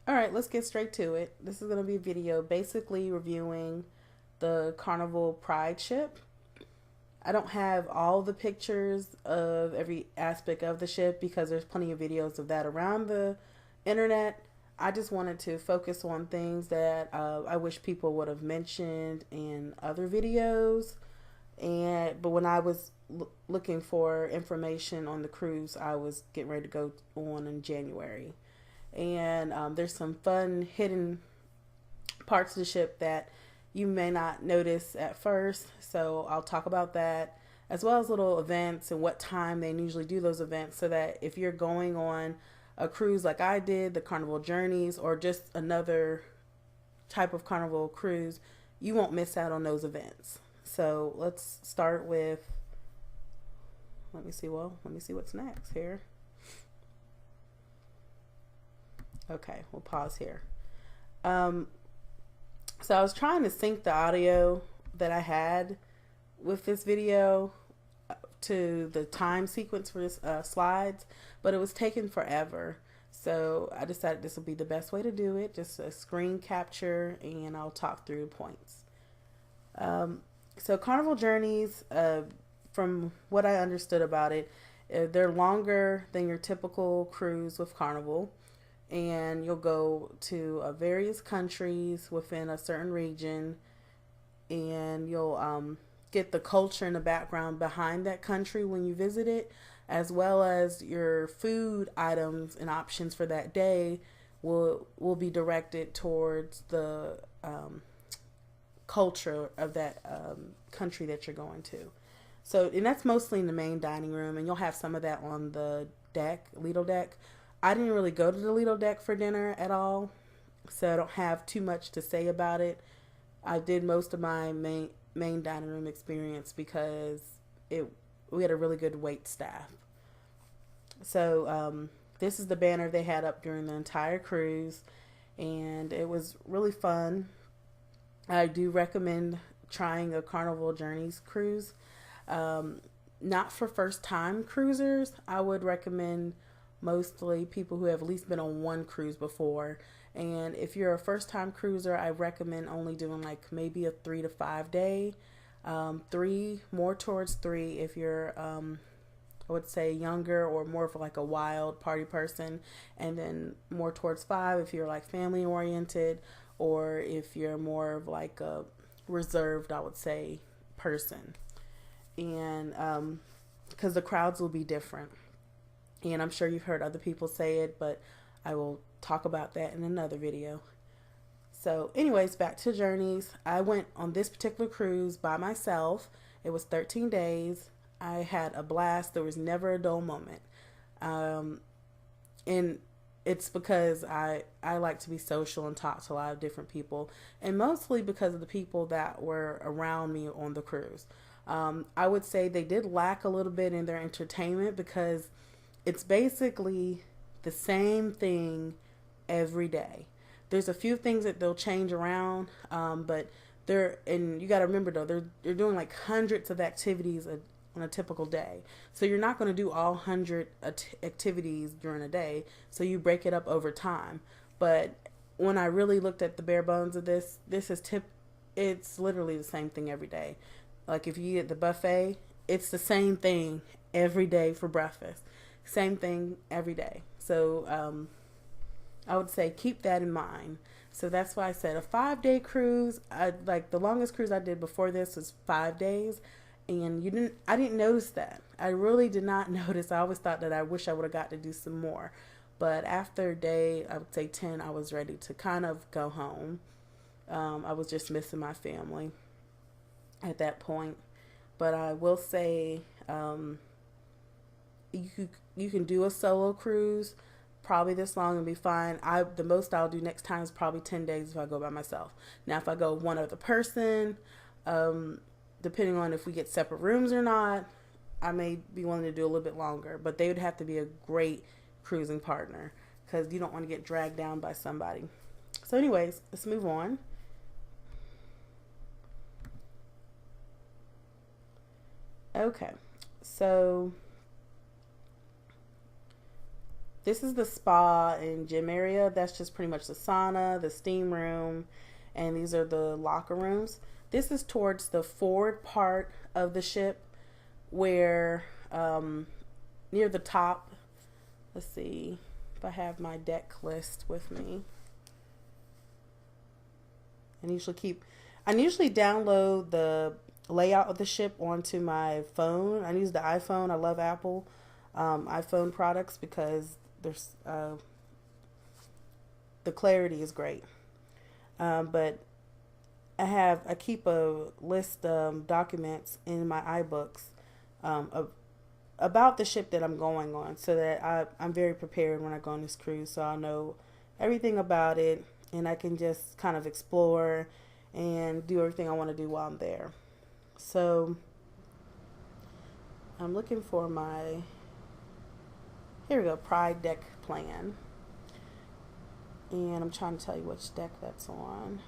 All right, let's get straight to it. This is going to be a video basically reviewing the Carnival Pride ship. I don't have all the pictures of every aspect of the ship because there's plenty of videos of that around the internet. I just wanted to focus on things that I wish people would have mentioned in other videos. But when I was looking for information on the cruise, I was getting ready to go on in January. And there's some fun hidden parts of the ship that you may not notice at first. So I'll talk about that, as well as little events and what time they usually do those events, so that if you're going on a cruise like I did, the Carnival Journeys, or just another type of Carnival cruise, you won't miss out on those events. So let's start with, let me see what's next here. Okay, we'll pause here. Um, so I was trying to sync the audio that I had with this video to the time sequence for this slides, but it was taking forever. So I decided this will be the best way to do it, just a screen capture, and I'll talk through the points. Um, so Carnival Journeys, from what I understood about it, they're longer than your typical cruise with Carnival, and you'll go to various countries within a certain region, and you'll get the culture and the background behind that country when you visit it, as well as your food items and options for that day will be directed towards the culture of that country that you're going to. So, and that's mostly in the main dining room, and you'll have some of that on the deck, Lido deck. I didn't really go to the Lido deck for dinner at all, so I don't have too much to say about it. I did most of my main dining room experience because it we had a really good wait staff. So this is the banner they had up during the entire cruise, and it was really fun. I do recommend trying a Carnival Journeys cruise. Um, Not for first time cruisers. I would recommend mostly people who have at least been on one cruise before. And if you're a first time cruiser, I recommend only doing like maybe a 3 to 5 day. Three, more towards three if you're, I would say, younger or more of like a wild party person. And then more towards five if you're like family oriented, or if you're more of like a reserved, I would say, person. And because the crowds will be different. And I'm sure you've heard other people say it, but I will talk about that in another video. So, anyways, back to Journeys. I went on this particular cruise by myself. It was 13 days. I had a blast. There was never a dull moment. Um, and it's because I like to be social and talk to a lot of different people, and mostly because of the people that were around me on the cruise. I would say they did lack a little bit in their entertainment because it's basically the same thing every day. There's a few things that they'll change around, but and you got to remember though, they're doing like hundreds of activities on a typical day. So you're not going to do all 100 activities during a day. So you break it up over time. But when I really looked at the bare bones of this is it's literally the same thing every day. Like if you eat at the buffet, it's the same thing every day for breakfast. Same thing every day. So I would say keep that in mind. So that's why I said a 5 day cruise. Like the longest cruise I did before this was 5 days, and I didn't notice that. I really did not notice. I always thought that I wish I would have got to do some more. But after day, I would say 10, I was ready to kind of go home. I was just missing my family at that point. But I will say you can do a solo cruise probably this long and be fine. The most I'll do next time is probably 10 days if I go by myself. Now if I go with one other person, depending on if we get separate rooms or not, I may be willing to do a little bit longer, but they would have to be a great cruising partner because you don't want to get dragged down by somebody. So anyways, let's move on. Okay, so This is the spa and gym area. That's just pretty much the sauna, the steam room, and these are the locker rooms. This is towards the forward part of the ship where near the top, let's see if I have my deck list with me. I usually download the layout of the ship onto my phone. I use the iPhone. I love Apple iPhone products because there's the clarity is great. But I keep a list of documents in my iBooks about the ship that I'm going on, so that I'm very prepared when I go on this cruise, so I'll know everything about it, and I can just kind of explore and do everything I want to do while I'm there. So I'm looking for here we go, Pride deck plan. And I'm trying to tell you which deck that's on.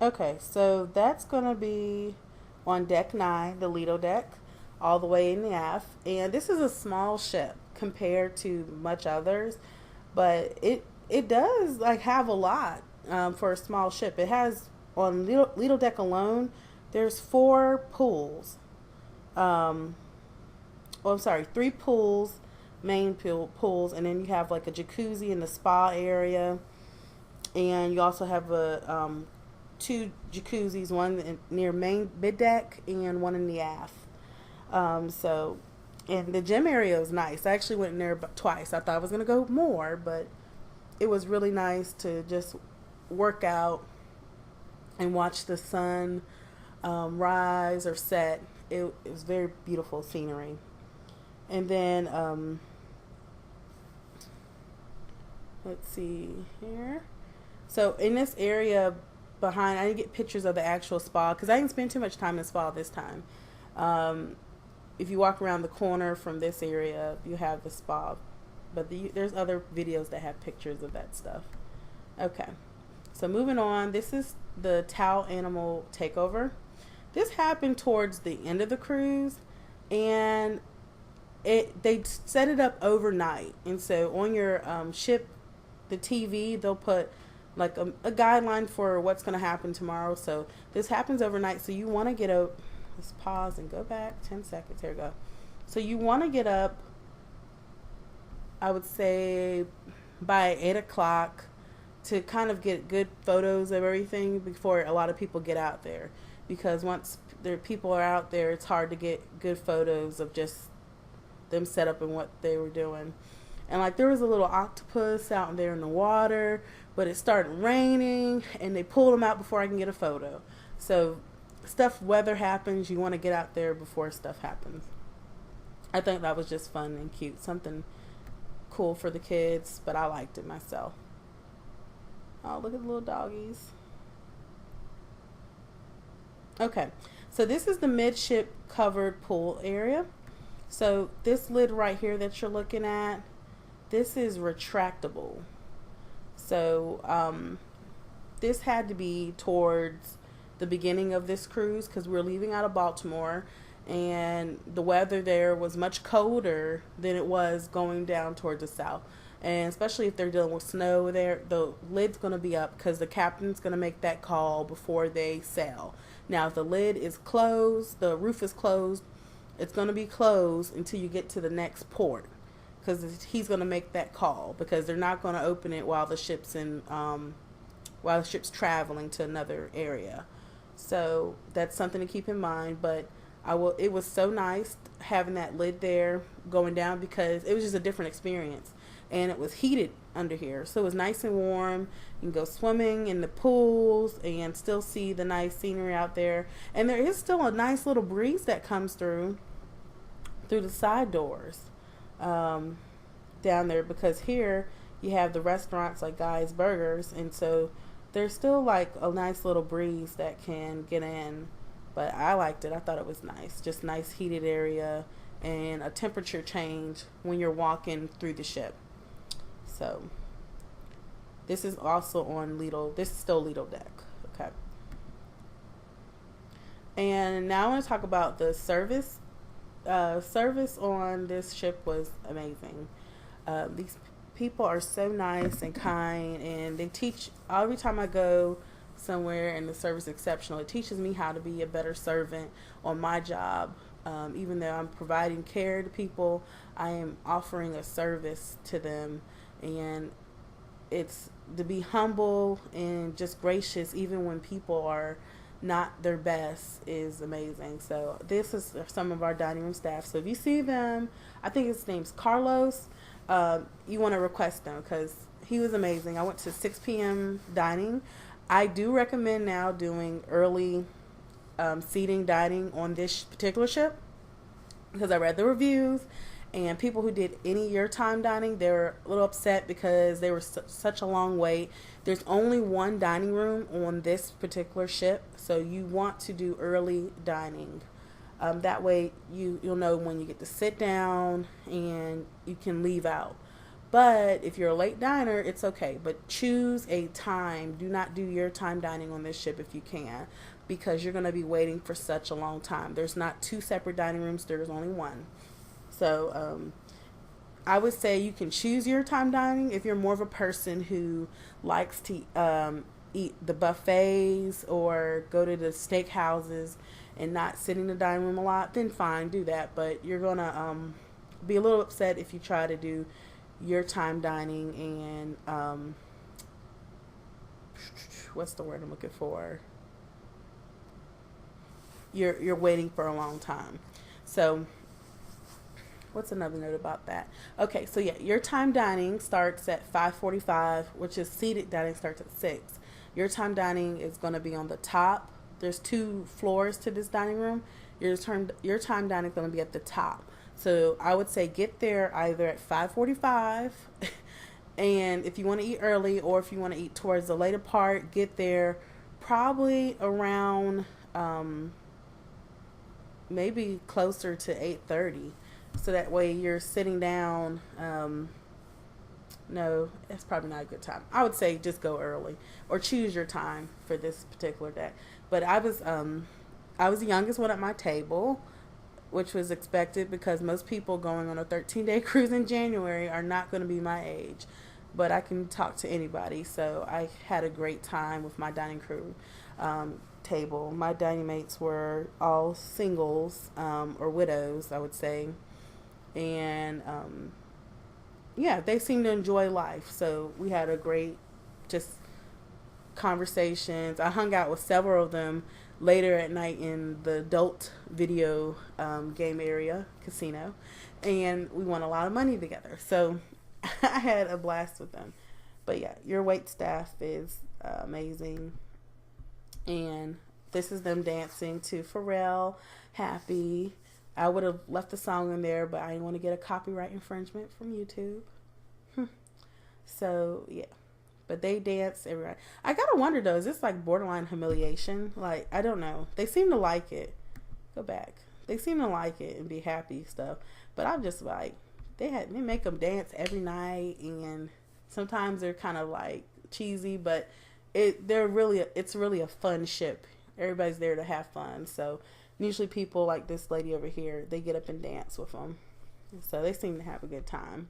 Okay, so that's going to be on deck 9, the Lido deck, all the way in the aft. And this is a small ship compared to much others, but it does like have a lot for a small ship. It has, on Lido deck alone, there's 4 pools. I'm sorry, 3 pools, main pools, and then you have like a jacuzzi in the spa area, and you also have 2 jacuzzis, one near main mid deck and one in the aft. And the gym area was nice. I actually went in there twice. I thought I was gonna go more, but it was really nice to just work out and watch the sun rise or set. It was very beautiful scenery. And then let's see here. So in this area behind, I didn't get pictures of the actual spa because I didn't spend too much time in the spa this time. If you walk around the corner from this area, you have the spa, but there's other videos that have pictures of that stuff. Okay, so moving on, this is the Tao Animal Takeover. This happened towards the end of the cruise, and they set it up overnight. And so on your ship, the TV, they'll put like a guideline for what's going to happen tomorrow. So this happens overnight. So you want to get up. Let's pause and go back 10 seconds. Here we go. So you want to get up, I would say, by 8 o'clock to kind of get good photos of everything before a lot of people get out there. Because once people are out there, it's hard to get good photos of just them set up and what they were doing. And like there was a little octopus out there in the water, but it started raining and they pulled him out before I can get a photo. So weather happens, you want to get out there before stuff happens. I think that was just fun and cute, something cool for the kids, but I liked it myself. Oh, look at the little doggies. Okay, so this is the midship covered pool area. So this lid right here that you're looking at, this is retractable. So this had to be towards the beginning of this cruise because we're leaving out of Baltimore, and the weather there was much colder than it was going down towards the south. And especially if they're dealing with snow there, the lid's going to be up because the captain's going to make that call before they sail. Now, if the lid is closed, the roof is closed, it's going to be closed until you get to the next port, because he's going to make that call, because they're not going to open it while the ship's traveling to another area. So that's something to keep in mind. But it was so nice having that lid there going down because it was just a different experience, and it was heated under here, so it was nice and warm. You can go swimming in the pools and still see the nice scenery out there, and there is still a nice little breeze that comes through the side doors down there, because here you have the restaurants like Guy's Burgers, and so there's still like a nice little breeze that can get in. But I liked it. I thought it was nice, just nice heated area and a temperature change when you're walking through the ship. So this is also on Lido. This is still Lido deck. Okay. And now I want to talk about the service. Service on this ship was amazing. These people are so nice and kind, and they teach every time I go somewhere and the service is exceptional. It teaches me how to be a better servant on my job. Even though I'm providing care to people, I am offering a service to them, and it's to be humble and just gracious even when people are not their best is amazing. So this is some of our dining room staff. So if you see them, I think his name's Carlos, you want to request them because he was amazing. I went to 6 p.m. dining. I do recommend now doing early seating dining on this particular ship because I read the reviews, and people who did any year time dining, they were a little upset because they were such a long wait. There's only one dining room on this particular ship, so you want to do early dining. That way you'll know when you get to sit down and you can leave out. But if you're a late diner, it's okay. But choose a time. Do not do your time dining on this ship if you can, because you're going to be waiting for such a long time. There's not 2 separate dining rooms. There's only one. So I would say you can choose your time dining if you're more of a person who likes to eat the buffets or go to the steak houses and not sit in the dining room a lot, then fine, do that. But you're going to be a little upset if you try to do your time dining and what's the word I'm looking for? You're waiting for a long time. So what's another note about that? Okay, so yeah, your time dining starts at 5:45, which is seated dining starts at 6. Your time dining is going to be on the top. There's 2 floors to this dining room. Your time dining is going to be at the top. So I would say get there either at 5:45, and if you want to eat early, or if you want to eat towards the later part, get there probably around maybe closer to 8:30. So that way you're sitting down. No, it's probably not a good time. I would say just go early or choose your time for this particular day. But I was the youngest one at my table, which was expected because most people going on a 13-day cruise in January are not going to be my age. But I can talk to anybody, so I had a great time with my dining crew table. My dining mates were all singles or widows, I would say. And yeah, they seemed to enjoy life. So we had a great just conversations. I hung out with several of them later at night in the adult video game area casino, and we won a lot of money together. So I had a blast with them. But yeah, your wait staff is amazing. And this is them dancing to Pharrell, Happy. I would have left the song in there, but I didn't want to get a copyright infringement from YouTube. So, yeah. But they dance everywhere. I gotta wonder, though, is this like borderline humiliation? Like, I don't know. They seem to like it. Go back. They seem to like it and be happy stuff. But I'm just like, they make them dance every night, and sometimes they're kind of like cheesy, but it's really a fun ship. Everybody's there to have fun. So usually people like this lady over here, they get up and dance with them. So they seem to have a good time.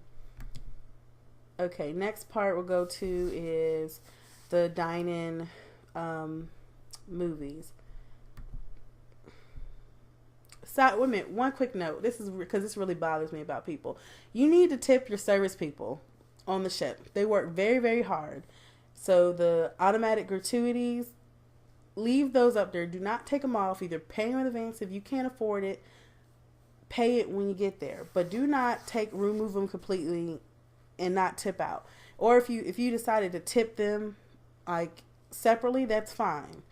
Okay, next part we'll go to is the dine-in movies. So, wait a minute, one quick note. This is because this really bothers me about people. You need to tip your service people on the ship. They work very, very hard. So the automatic gratuities, leave those up there. Do not take them off. Either pay them in advance if you can't afford it. Pay it when you get there, but do not remove them completely and not tip out. Or if you decided to tip them like separately, that's fine.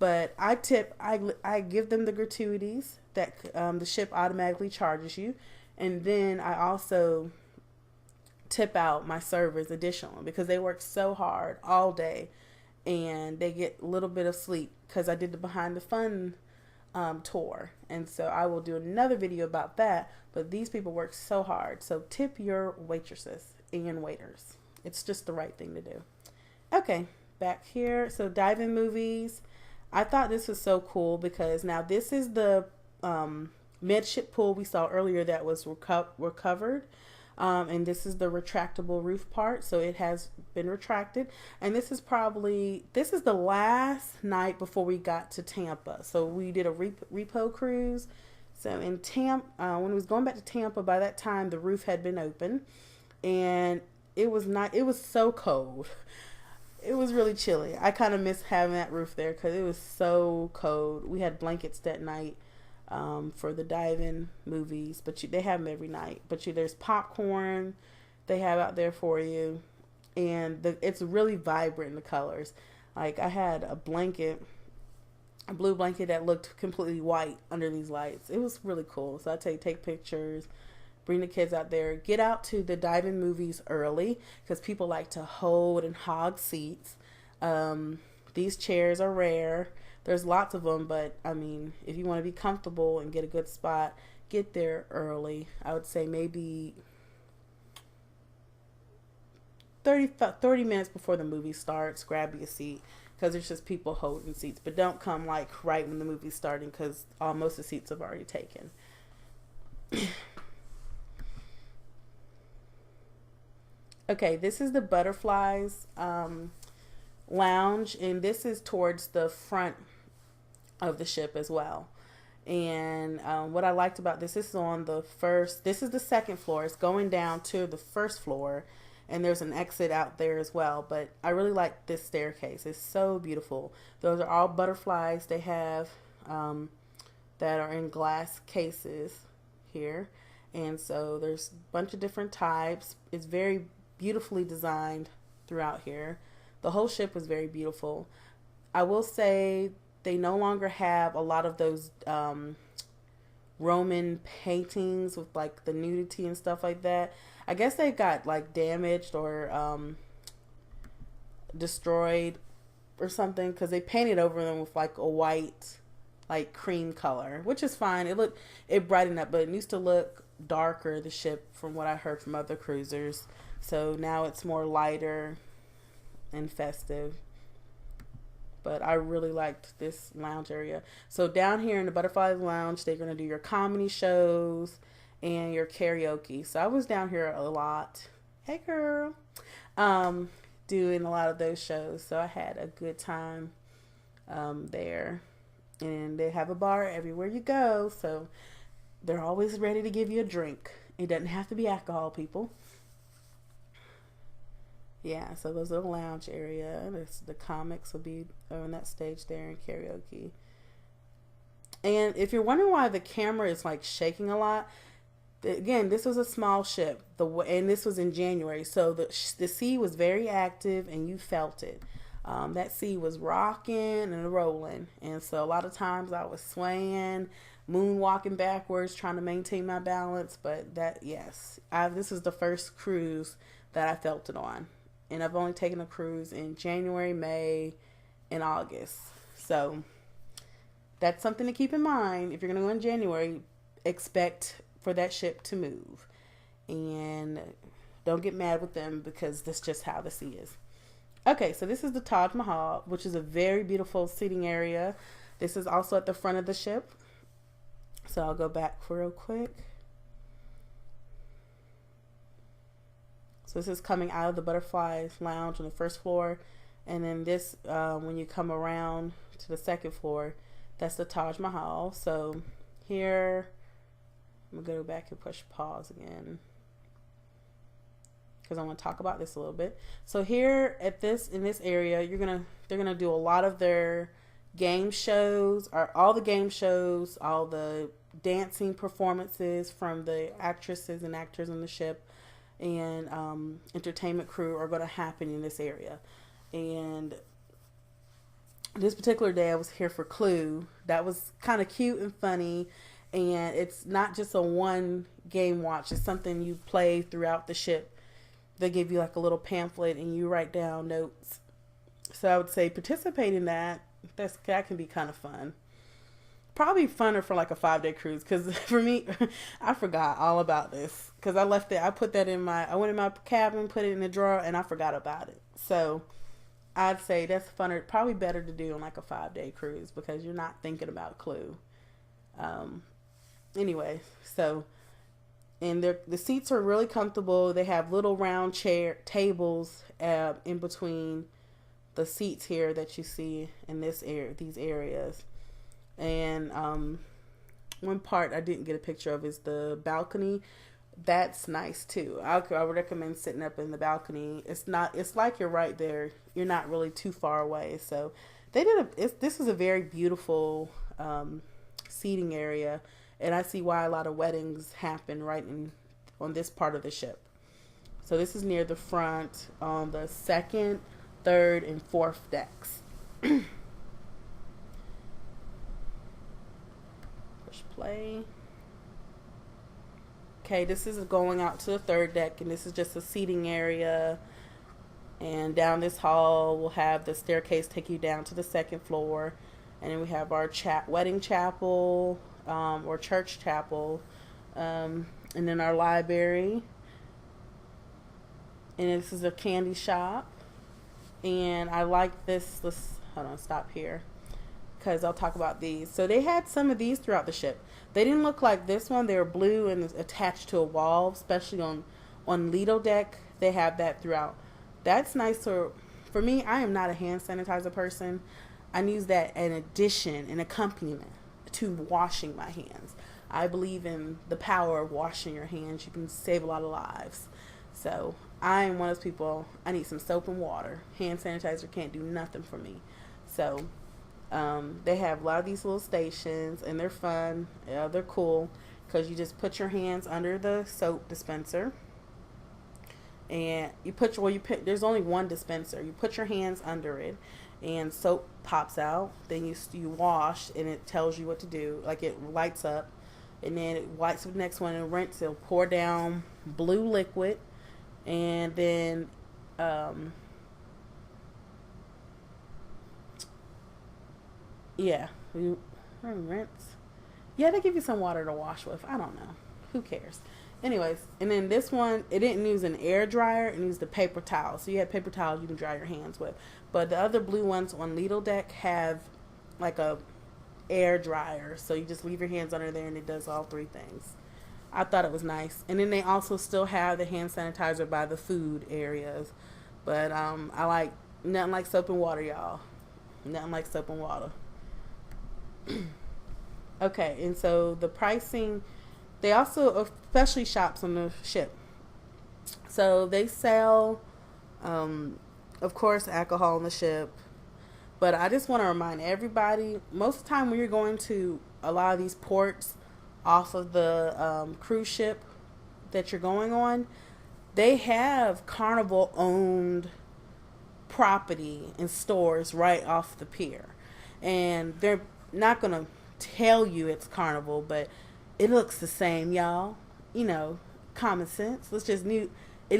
But I give them the gratuities that the ship automatically charges you, and then I also tip out my servers additional because they work so hard all day and they get a little bit of sleep because I did the behind the fun tour, and so I will do another video about that. But these people work so hard, so tip your waitresses and waiters. It's just the right thing to do. Okay, back here. So dive-in movies. I thought this was so cool because now this is the midship pool we saw earlier that was recovered. And this is the retractable roof part, so it has been retracted. And this is the last night before we got to Tampa. So we did a repo cruise. So in Tampa, when we was going back to Tampa, by that time the roof had been open, and it was not. It was so cold. It was really chilly. I kind of miss having that roof there because it was so cold. We had blankets that night for the dive-in movies, but they have them every night. But there's popcorn they have out there for you, and it's really vibrant in the colors. Like I had a blue blanket that looked completely white under these lights. It was really cool. So I take pictures, bring the kids out there, get out to the dive-in movies early because people like to hold and hog seats. These chairs are rare. There's lots of them, but I mean, if you want to be comfortable and get a good spot, get there early. I would say maybe 30 minutes before the movie starts, grab you a seat because there's just people holding seats. But don't come like right when the movie's starting because most of the seats have already taken. Okay, this is the Butterflies lounge, and this is towards the front of the ship as well. And what I liked about this is this is the second floor. It's going down to the first floor, and there's an exit out there as well. But I really like this staircase. It's so beautiful. Those are all butterflies they have that are in glass cases here. And so there's a bunch of different types. It's very beautifully designed throughout here. The whole ship was very beautiful. I will say they no longer have a lot of those Roman paintings with like the nudity and stuff like that. I guess they got like damaged or destroyed or something because they painted over them with like a white, like cream color, which is fine. It brightened up, but it used to look darker, the ship, from what I heard from other cruisers. So now it's more lighter and festive. But I really liked this lounge area. So down here in the Butterflies Lounge, they're going to do your comedy shows and your karaoke. So I was down here a lot. Hey, girl. Doing a lot of those shows. So I had a good time there. And they have a bar everywhere you go. So they're always ready to give you a drink. It doesn't have to be alcohol, people. Yeah, so those little lounge area. The comics will be on that stage there, and karaoke. And if you're wondering why the camera is like shaking a lot, again, this was a small ship. And this was in January, so the sea was very active, and you felt it. That sea was rocking and rolling, and so a lot of times I was swaying, moonwalking backwards, trying to maintain my balance. But this is the first cruise that I felt it on. And I've only taken a cruise in January, May, and August. So that's something to keep in mind. If you're going to go in January, expect for that ship to move. And don't get mad with them because that's just how the sea is. Okay, so this is the Taj Mahal, which is a very beautiful seating area. This is also at the front of the ship. So I'll go back for real quick. So this is coming out of the Butterflies Lounge on the first floor. And then this, when you come around to the second floor, that's the Taj Mahal. So here, I'm going to go back and push pause again, because I want to talk about this a little bit. So here in this area, they're gonna do a lot of their game shows, or all the game shows, all the dancing performances from the actresses and actors on the ship, and entertainment crew are going to happen in this area. And this particular day I was here for Clue. That was kind of cute and funny, and it's not just a one game watch. It's something you play throughout the ship. They give you like a little pamphlet and you write down notes. So I would say participate in that. That can be kind of fun. Probably funner for like a 5-day cruise, because for me, I forgot all about this because I left it. I went in my cabin, put it in the drawer, and I forgot about it. So I'd say that's funner, probably better to do on like a 5 day cruise because you're not thinking about Clue. Um, anyway, so and the seats are really comfortable. They have little round chair tables in between the seats here that you see in these areas. And one part I didn't get a picture of is the balcony. That's nice too. I would recommend sitting up in the balcony. It's like you're right there. You're not really too far away. So this is a very beautiful seating area, and I see why a lot of weddings happen on this part of the ship. So this is near the front on the second, third, and fourth decks. Push play. Okay, this is going out to the third deck, and this is just a seating area. And down this hall, we'll have the staircase take you down to the second floor. And then we have our wedding chapel, or church chapel. And then our library. And this is a candy shop. And I like this. Hold on, stop here, because I'll talk about these. So they had some of these throughout the ship. They didn't look like this one. They were blue and attached to a wall, especially on Lido deck. They have that throughout. That's nice. For me, I am not a hand sanitizer person. I use that in addition, an accompaniment to washing my hands. I believe in the power of washing your hands. You can save a lot of lives. So I am one of those people, I need some soap and water. Hand sanitizer can't do nothing for me. So they have a lot of these little stations, and they're fun. Yeah, they're cool because you just put your hands under the soap dispenser, and there's only one dispenser. You put your hands under it, and soap pops out. Then you wash, and it tells you what to do. Like, it lights up, and then it lights up the next one and rinse. It'll pour down blue liquid, and then yeah, rinse. Yeah, they give you some water to wash with. I don't know. Who cares? Anyways, and then this one, it didn't use an air dryer. It used the paper towel. So you had paper towels you can dry your hands with. But the other blue ones on Lido deck have like a air dryer. So you just leave your hands under there and it does all three things. I thought it was nice. And then they also still have the hand sanitizer by the food areas. But I like nothing like soap and water, y'all. Nothing like soap and water. Okay, and so the pricing, they also, especially shops on the ship. So they sell, of course, alcohol on the ship. But I just want to remind everybody, most of the time when you're going to a lot of these ports off of the cruise ship that you're going on, they have Carnival owned property and stores right off the pier. And they're not going to tell you it's Carnival, but it looks the same, y'all. You know, common sense. It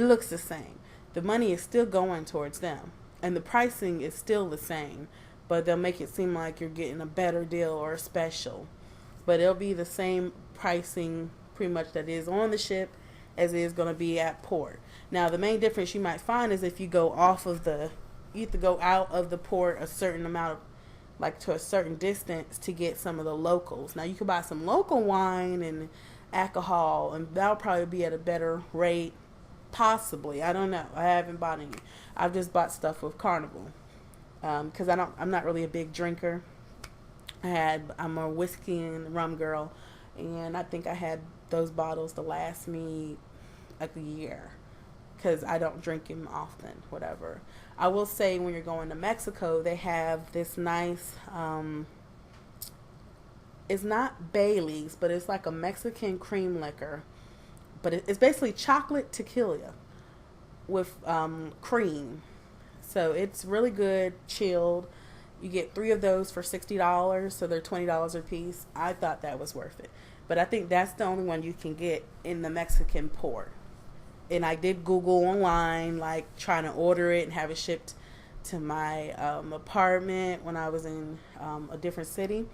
looks the same. The money is still going towards them, and the pricing is still the same, but they'll make it seem like you're getting a better deal or a special. But it'll be the same pricing pretty much that is on the ship as it is going to be at port. Now, the main difference you might find is if you go you have to go out of the port a certain amount of, like, to a certain distance to get some of the locals. Now, you can buy some local wine and alcohol, and that'll probably be at a better rate, possibly. I don't know. I haven't bought any. I've just bought stuff with Carnival because I'm not really a big drinker. I'm a whiskey and rum girl, and I think I had those bottles to last me like a year because I don't drink them often, whatever. I will say when you're going to Mexico, they have this nice, it's not Bailey's, but it's like a Mexican cream liquor. But it's basically chocolate tequila with cream. So it's really good, chilled. You get 3 of those for $60, so they're $20 a piece. I thought that was worth it. But I think that's the only one you can get in the Mexican port. And I did Google online, like trying to order it and have it shipped to my apartment when I was in a different city.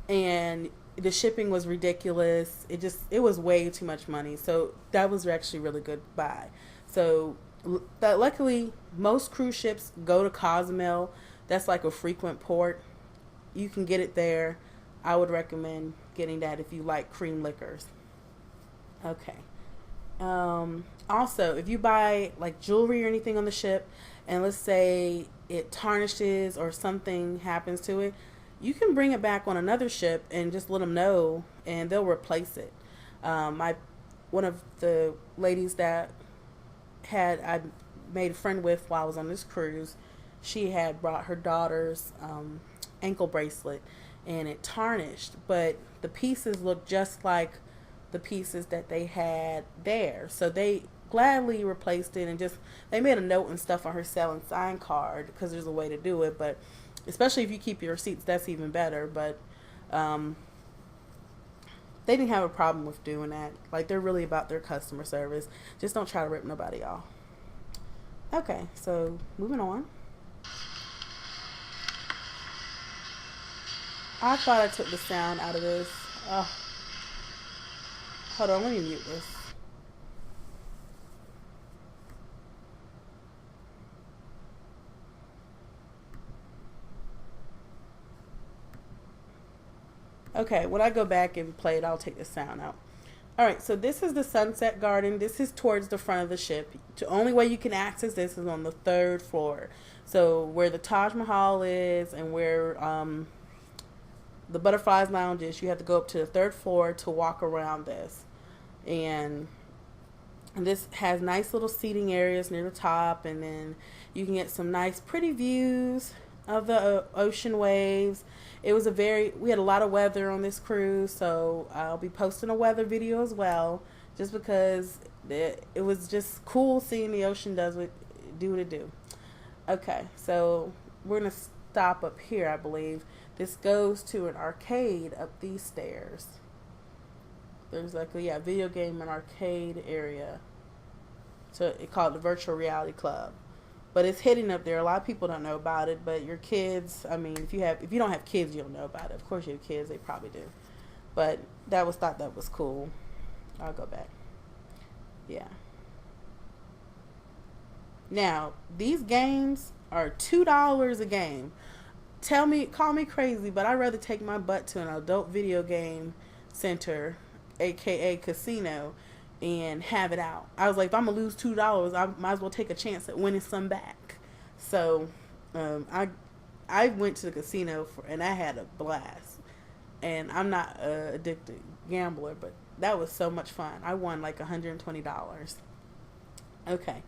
And the shipping was ridiculous. It was way too much money. So that was actually really good buy. So That luckily most cruise ships go to Cozumel. That's like a frequent port. You can get it there. I would recommend getting that if you like cream liquors. Okay. Also, if you buy like jewelry or anything on the ship, and let's say it tarnishes or something happens to it, you can bring it back on another ship and just let them know, and they'll replace it. I One of the ladies that I made a friend with while I was on this cruise, she had brought her daughter's ankle bracelet, and it tarnished, but the pieces looked just like the pieces that they had there. So they gladly replaced it, and just they made a note and stuff on her sell and sign card, because there's a way to do it. But especially if you keep your receipts, that's even better. But they didn't have a problem with doing that. Like, they're really about their customer service. Just don't try to rip nobody off. Okay, so moving on. I thought I took the sound out of this. Hold on, let me mute this. Okay, when I go back and play it, I'll take the sound out. Alright, so this is the Sunset Garden. This is towards the front of the ship. The only way you can access this is on the 3rd floor. So where the Taj Mahal is and where the Butterflies Lounge is, you have to go up to the 3rd floor to walk around this. And this has nice little seating areas near the top, and then you can get some nice pretty views of the ocean waves. We had a lot of weather on this cruise, so I'll be posting a weather video as well, just because it was just cool seeing the ocean do what it do. Okay, so we're going to stop up here, I believe. This goes to an arcade up these stairs. There's like a video game and arcade area. So it's called the Virtual Reality Club. But it's hidden up there. A lot of people don't know about it, but your kids, I mean, if you don't have kids, you don't know about it. Of course you have kids, they probably do. But thought that was cool. I'll go back. Yeah. Now, these games are $2 a game. Call me crazy, but I'd rather take my butt to an adult video game center, aka casino, and have it out. I was like, if I'm gonna lose $2, I might as well take a chance at winning some back. So I went to the casino and I had a blast. And I'm not a addicted gambler, but that was so much fun. I won like $120. Okay.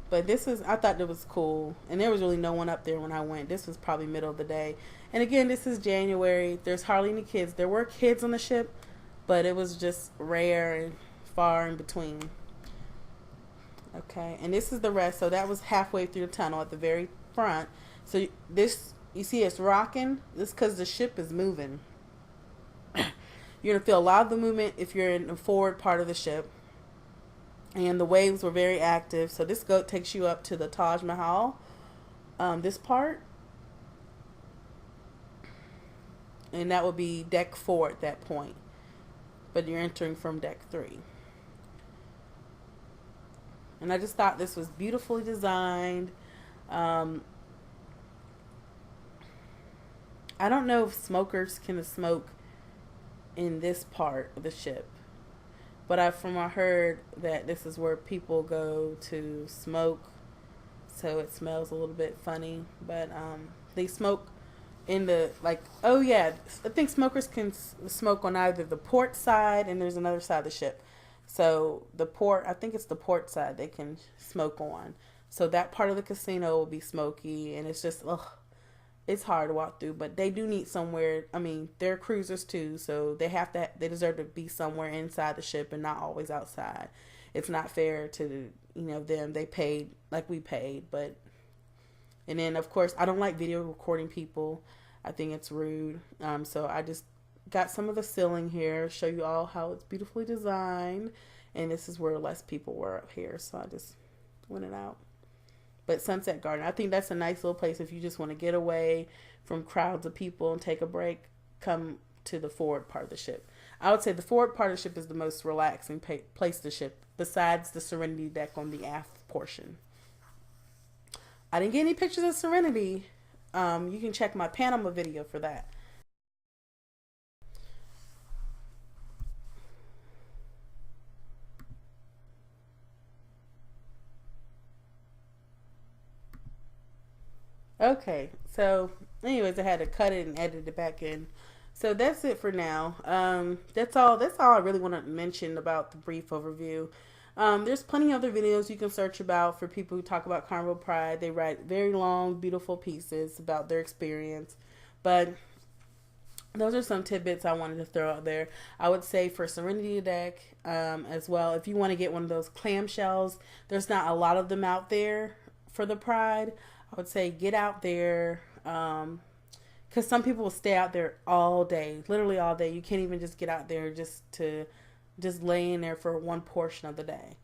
But I thought it was cool. And there was really no one up there when I went. This was probably middle of the day. And again, this is January. There's hardly any kids. There were kids on the ship, but it was just rare and far in between. Okay, and this is the rest. So that was halfway through the tunnel at the very front. So you see it's rocking. This because the ship is moving. You're going to feel a lot of the movement if you're in the forward part of the ship. And the waves were very active. So this goat takes you up to the Taj Mahal. This part. And that would be deck 4 at that point. But you're entering from deck 3. And I just thought this was beautifully designed. I don't know if smokers can smoke in this part of the ship. But I heard that this is where people go to smoke, so it smells a little bit funny. But they smoke in the I think smokers can smoke on either the port side, and there's another side of the ship. So I think it's the port side they can smoke on. So that part of the casino will be smoky, and it's just it's hard to walk through, but they do need somewhere. I mean, they're cruisers too, so they deserve to be somewhere inside the ship and not always outside. It's not fair to, them. They paid like we paid, and then of course I don't like video recording people. I think it's rude. So I just got some of the ceiling here, show you all how it's beautifully designed, and this is where less people were up here, so I just went it out. But Sunset Garden, I think that's a nice little place if you just want to get away from crowds of people and take a break. Come to the forward part of the ship. I would say the forward part of the ship is the most relaxing place to ship, besides the Serenity deck on the aft portion. I didn't get any pictures of Serenity. You can check my Panama video for that. Okay, so anyways, I had to cut it and edit it back in. So that's it for now. That's all. That's all I really want to mention about the brief overview. There's plenty of other videos you can search about for people who talk about Carnival Pride. They write very long, beautiful pieces about their experience. But those are some tidbits I wanted to throw out there. I would say for Serenity Deck as well, if you want to get one of those clamshells, there's not a lot of them out there for the Pride. I would say get out there because some people will stay out there all day, literally all day. You can't even just get out there just lay in there for one portion of the day.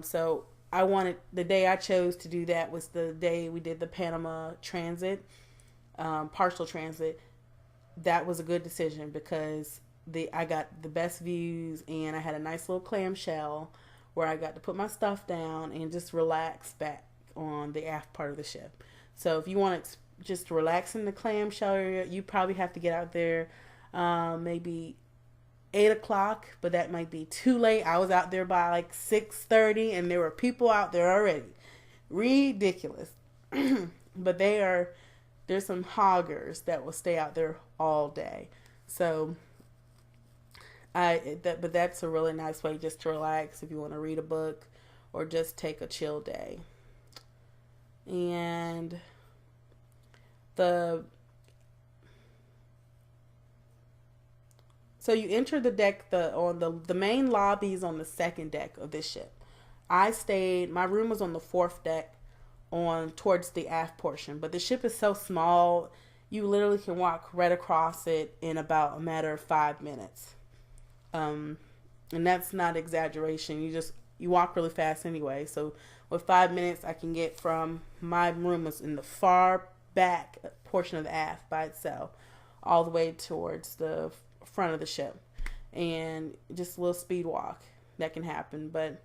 So I wanted the day I chose to do that was the day we did the Panama transit, partial transit. That was a good decision because I got the best views and I had a nice little clamshell where I got to put my stuff down and just relax back on the aft part of the ship. So if you want to just relax in the clamshell area, you probably have to get out there maybe 8 o'clock, but that might be too late. I was out there by like 6:30 and there were people out there already. Ridiculous. But there's some hoggers that will stay out there all day. So but that's a really nice way just to relax if you want to read a book or just take a chill day. And so you enter the deck the main lobby is on the second deck of this ship. My room was on the fourth deck on towards the aft portion, but the ship is so small you literally can walk right across it in about a matter of 5 minutes. And that's not exaggeration. You walk really fast anyway. So with 5 minutes, I can get from my room was in the far back portion of the aft by itself, all the way towards the front of the ship, and just a little speed walk that can happen. But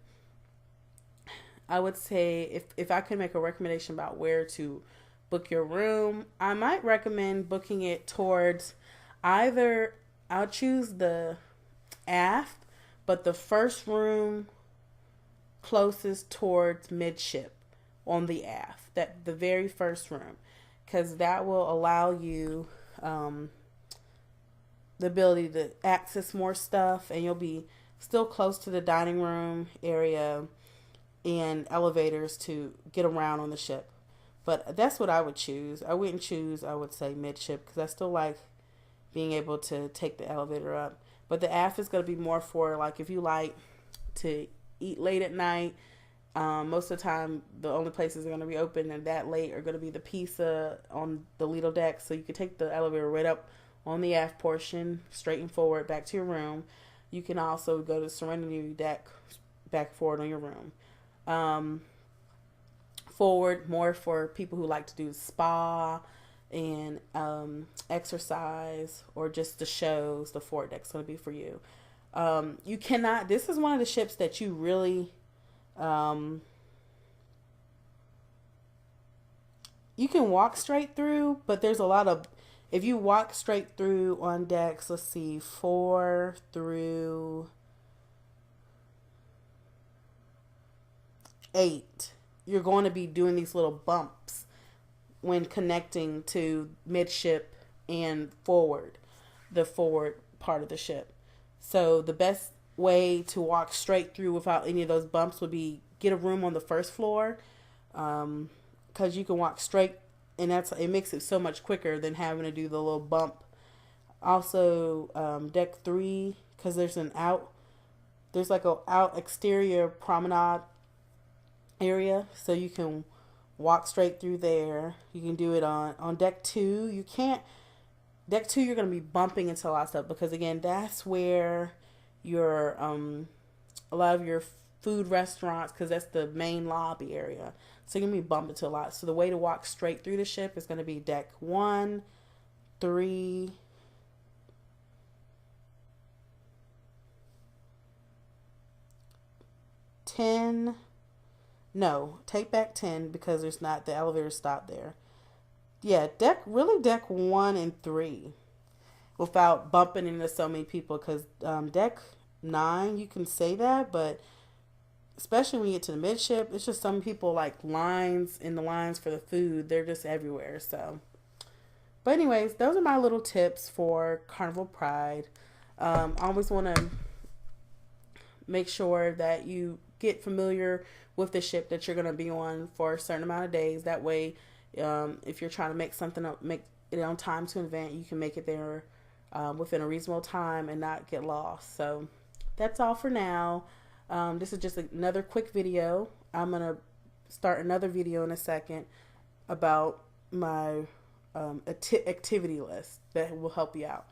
I would say if I could make a recommendation about where to book your room, I might recommend booking it towards either I'll choose the aft, but the first room closest towards midship on the aft, that the very first room, because that will allow you the ability to access more stuff, and you'll be still close to the dining room area and elevators to get around on the ship. But that's what I would choose. I wouldn't choose, I would say, midship, because I still like being able to take the elevator up. But the aft is going to be more for like if you like to eat late at night. Most of the time, the only places that are going to be open and that late are going to be the pizza on the Lido deck. So you can take the elevator right up on the aft portion, straight and forward back to your room. You can also go to the Serenity deck, back forward on your room. Forward, more for people who like to do spa and exercise or just the shows. The forward deck's going to be for you. You cannot, this is one of the ships that you really, you can walk straight through, but there's a lot of, if you walk straight through on decks, let's see, 4 through 8, you're going to be doing these little bumps when connecting to midship and forward, the forward part of the ship. So the best way to walk straight through without any of those bumps would be get a room on the first floor, because you can walk straight, and it makes it so much quicker than having to do the little bump. Also, deck 3, because there's like a out exterior promenade area, so you can walk straight through there. You can do it on deck 2. You can't. Deck 2, you're going to be bumping into a lot of stuff because, again, that's where your a lot of your food restaurants, because that's the main lobby area. So you're going to be bumped into a lot. So the way to walk straight through the ship is going to be deck 1, 3, 10, No, take back 10 because there's not the elevator stop there. Yeah, deck 1 and 3 without bumping into so many people because deck 9 you can say that, but especially when you get to the midship, it's just some people like lines in the lines for the food. They're just everywhere. So, but anyways, those are my little tips for Carnival Pride. I always want to make sure that you get familiar with the ship that you're going to be on for a certain amount of days. That way, if you're trying to make something up, make it on time to an event, you can make it there within a reasonable time and not get lost. So that's all for now. This is just another quick video. I'm going to start another video in a second about my activity list that will help you out.